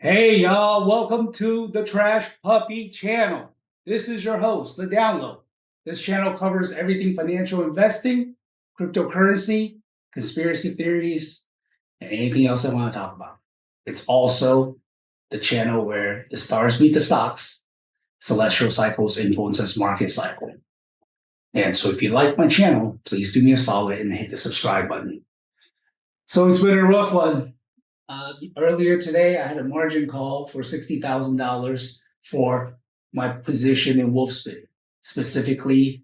Hey y'all, welcome to the Trash Puppy channel. This is your host, The Download. This channel covers everything financial investing, cryptocurrency, conspiracy theories, and anything else I want to talk about. It's also the channel where the stars meet the stocks, celestial cycles influences market cycle. And so if you like my channel, please do me a solid and hit the subscribe button. So it's been a rough one. Earlier today, I had a margin call for $60,000 for my position in Wolfspin, specifically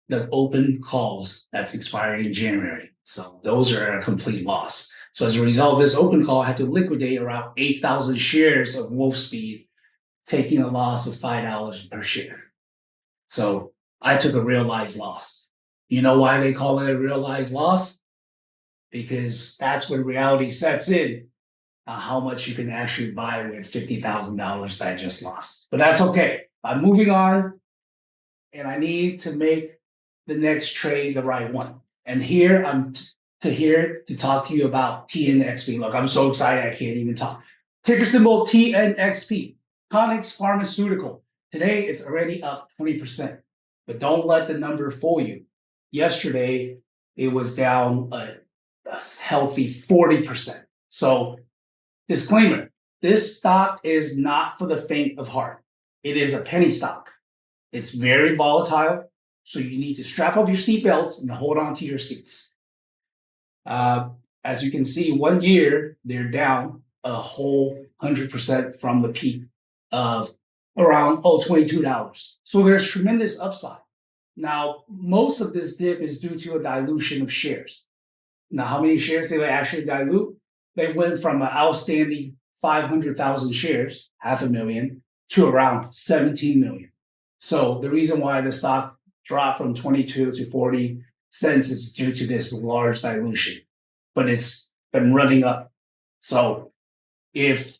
the open calls that's expiring in January. So those are a complete loss. So as a result of this open call, I had to liquidate around 8,000 shares of Wolfspeed, taking a loss of $5 per share. So I took a realized loss. You know why they call it a realized loss? Because that's when reality sets in. How much you can actually buy with $50,000 that I just lost. But that's okay. I'm moving on, and I need to make the next trade the right one. And here I'm here to talk to you about TNXP. Look, I'm so excited I can't even talk. Ticker symbol TNXP, Tonix Pharmaceutical. Today it's already up 20%. But don't let the number fool you. Yesterday it was down a healthy 40%. So disclaimer, this stock is not for the faint of heart. It is a penny stock. It's very volatile, so you need to strap up your seatbelts and hold on to your seats. As you can see, 1 year, they're down a whole 100% from the peak of around $22. So there's tremendous upside. Now, most of this dip is due to a dilution of shares. Now, how many shares did they actually dilute? They went from an outstanding 500,000 shares, 500,000, to around 17 million. So the reason why the stock dropped from 22 to 40 cents is due to this large dilution, but it's been running up. So if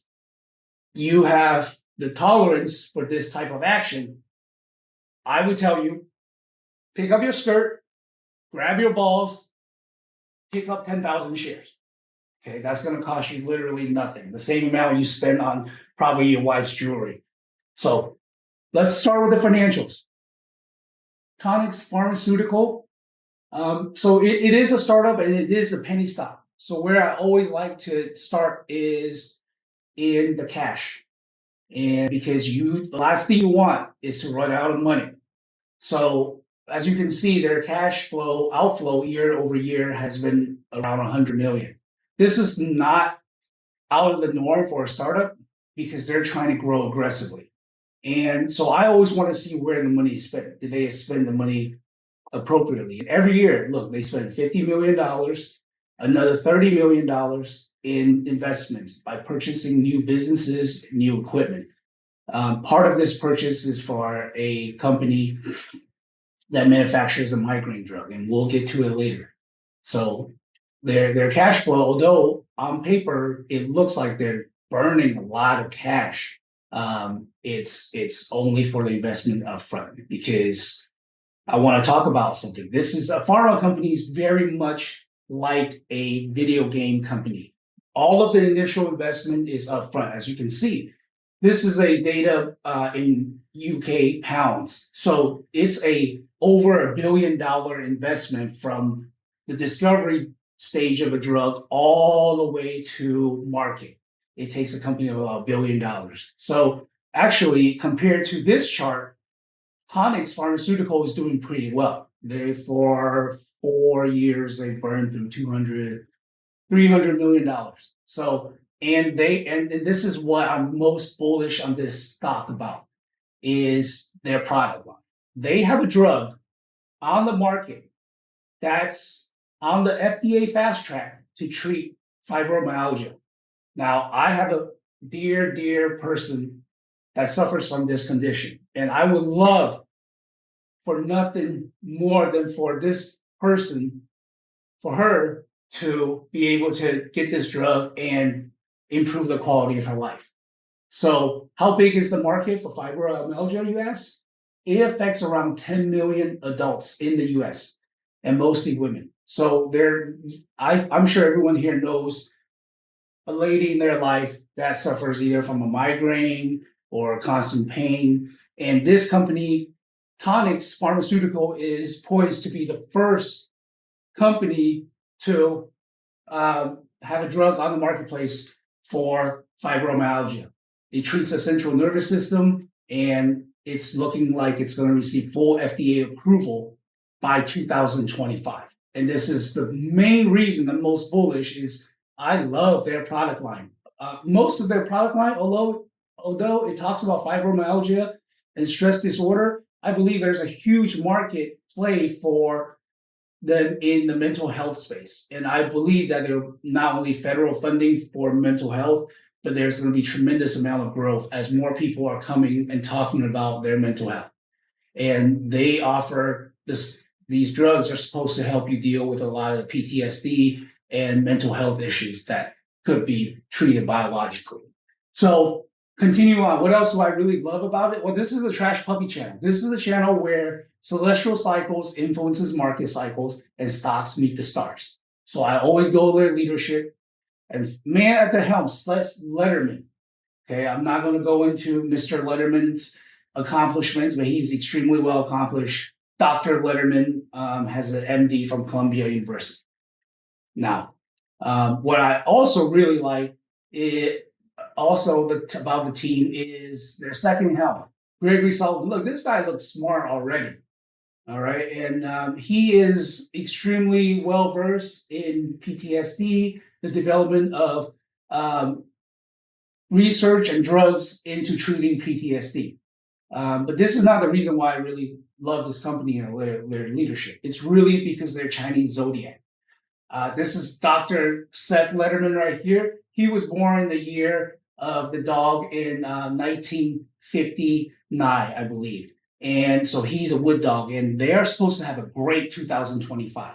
you have the tolerance for this type of action, I would tell you, pick up your skirt, grab your balls, pick up 10,000 shares. Okay, that's going to cost you literally nothing. The same amount you spend on probably your wife's jewelry. So let's start with the financials. Tonix Pharmaceutical. So it is a startup and it is a penny stock. So where I always like to start is in the cash. And because the last thing you want is to run out of money. So as you can see, their cash flow outflow year over year has been around 100 million. This is not out of the norm for a startup because they're trying to grow aggressively. And so I always want to see where the money is spent. Do they spend the money appropriately? And every year, look, they spend $50 million, another $30 million in investments by purchasing new businesses, new equipment. Part of this purchase is for a company that manufactures a migraine drug, and we'll get to it later. So their cash flow, although on paper it looks like they're burning a lot of cash, it's only for the investment up front. Because I want to talk about something. This is a pharma company is very much like a video game company. All of the initial investment is up front, as you can see. This is a data in UK pounds. So it's a over $1 billion investment from the discovery stage of a drug all the way to market. It takes a company of about $1 billion. So actually, compared to this chart, Tonix Pharmaceutical is doing pretty well. For 4 years, they burned through $300 million. So, and this is what I'm most bullish on this stock about, is their product line. They have a drug on the market that's on the FDA Fast-Track to treat fibromyalgia. Now, I have a dear person that suffers from this condition, and I would love for nothing more than for this person, for her to be able to get this drug and improve the quality of her life. So how big is the market for fibromyalgia, you ask? It affects around 10 million adults in the US, and mostly women. So I'm sure everyone here knows a lady in their life that suffers either from a migraine or constant pain. And this company, Tonix Pharmaceutical, is poised to be the first company to have a drug on the marketplace for fibromyalgia. It treats the central nervous system, and it's looking like it's going to receive full FDA approval by 2025. And this is the main reason I'm most bullish is I love their product line. Most of their product line, although it talks about fibromyalgia and stress disorder, I believe there's a huge market play for them in the mental health space. And I believe that there are not only federal funding for mental health, but there's going to be tremendous amount of growth as more people are coming and talking about their mental health. And they offer these drugs are supposed to help you deal with a lot of PTSD and mental health issues that could be treated biologically. So continue on. What else do I really love about it? Well, this is the Trash Puppy channel. This is the channel where celestial cycles influences market cycles and stocks meet the stars. So I always go their leadership. And man at the helm, Seth Lederman. Okay, I'm not going to go into Mr. Lederman's accomplishments, but he's extremely well accomplished. Dr. Lederman has an MD from Columbia University. Now, what I also really like about the team is their second helm, Gregory Sullivan. Look, this guy looks smart already. All right. And he is extremely well versed in PTSD, the development of research and drugs into treating PTSD. But this is not the reason why I really love this company and their leadership. It's really because they're Chinese Zodiac. This is Dr. Seth Lederman right here. He was born in the year of the dog in 1959, I believe. And so he's a wood dog, and they are supposed to have a great 2025.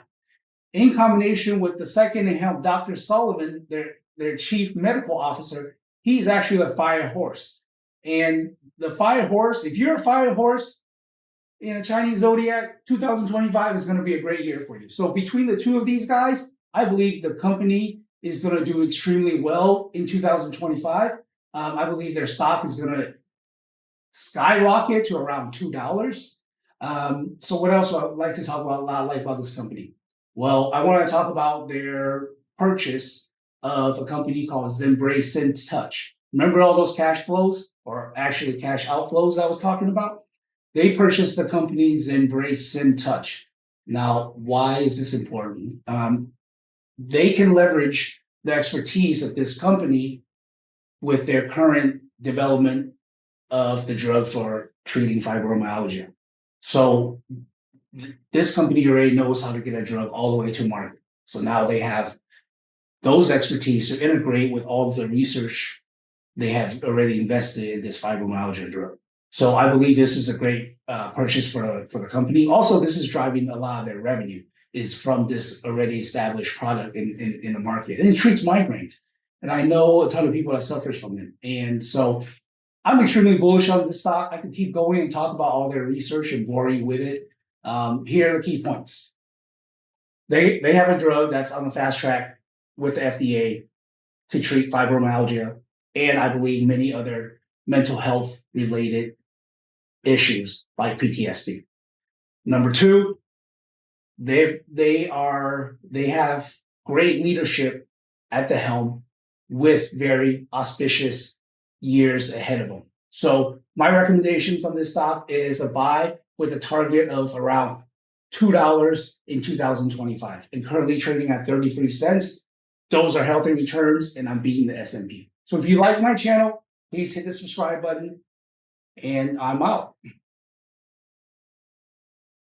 In combination with the second in helm, Dr. Sullivan, their chief medical officer, he's actually a fire horse. And the fire horse, if you're a fire horse in a Chinese Zodiac, 2025 is going to be a great year for you. So between the two of these guys, I believe the company is going to do extremely well in 2025. I believe their stock is going to skyrocket to around $2. So what else would I like to talk about? A lot I like about this company. Well, I want to talk about their purchase of a company called Zenbrace Touch. Remember all those cash flows, or actually cash outflows I was talking about? They purchased the company Zenbrace Touch. Now, why is this important? They can leverage the expertise of this company with their current development of the drug for treating fibromyalgia. So this company already knows how to get a drug all the way to market. So now they have those expertise to integrate with all of the research they have already invested in this fibromyalgia drug. So I believe this is a great purchase for the company. Also, this is driving a lot of their revenue is from this already established product in the market. And it treats migraines. And I know a ton of people that suffers from it. And so I'm extremely bullish on this stock. I can keep going and talk about all their research and bore you with it. Here are the key points. They have a drug that's on the fast track with the FDA to treat fibromyalgia and I believe many other mental health related issues like PTSD. Number two, they have great leadership at the helm with very auspicious years ahead of them. So my recommendations on this stock is a buy with a target of around $2 in 2025 and currently trading at 33 cents. Those are healthy returns and I'm beating the S&P. So if you like my channel, please hit the subscribe button and I'm out.